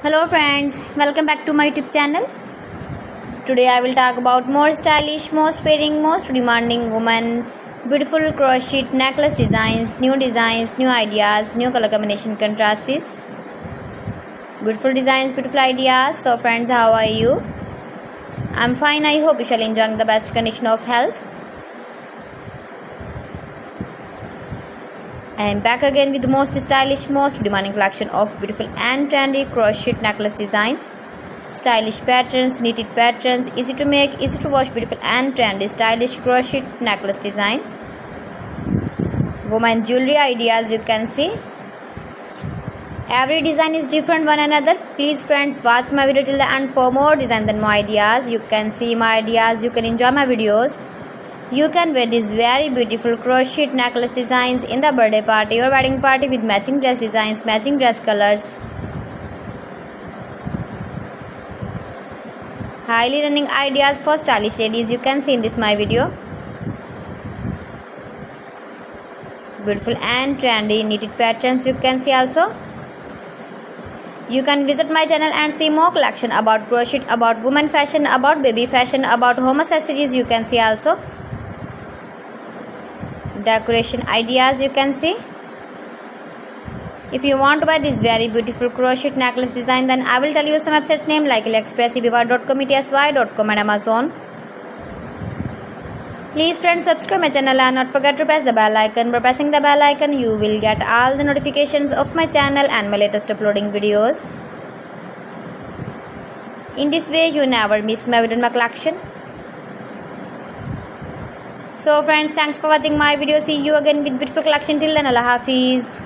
Hello friends, welcome back to my YouTube channel. Today I will talk about more stylish, most wearing, most demanding women, beautiful crochet necklace designs, new ideas, new color combination contrasts. Beautiful designs, beautiful ideas. So friends, how are you? I'm fine. I hope you shall enjoy the best condition of health. I am back again with the most stylish, most demanding collection of beautiful and trendy crochet necklace designs. Stylish patterns, knitted patterns, easy to make, easy to wash, beautiful and trendy stylish crochet necklace designs. Woman jewelry ideas, you can see. Every design is different one another. Please friends, watch my video till the end for more designs and more ideas. You can see my ideas, you can enjoy my videos. You can wear these very beautiful crochet necklace designs in the birthday party or wedding party with matching dress designs, matching dress colors. Highly running ideas for stylish ladies, you can see in this my video. Beautiful and trendy knitted patterns, you can see also. You can visit my channel and see more collection about crochet, about women fashion, about baby fashion, about home accessories, you can see also. Decoration ideas, you can see. If you want to buy this very beautiful crochet necklace design, then I will tell you some websites name like AliExpress, eBay.com, ETSY.com and Amazon. Please friends, subscribe my channel and not forget to press the bell icon. By pressing the bell icon, you will get all the notifications of my channel and my latest uploading videos. In this way, you never miss my video in my collection. So friends, thanks for watching my video. See you again with beautiful collection. Till then, Allah Hafiz.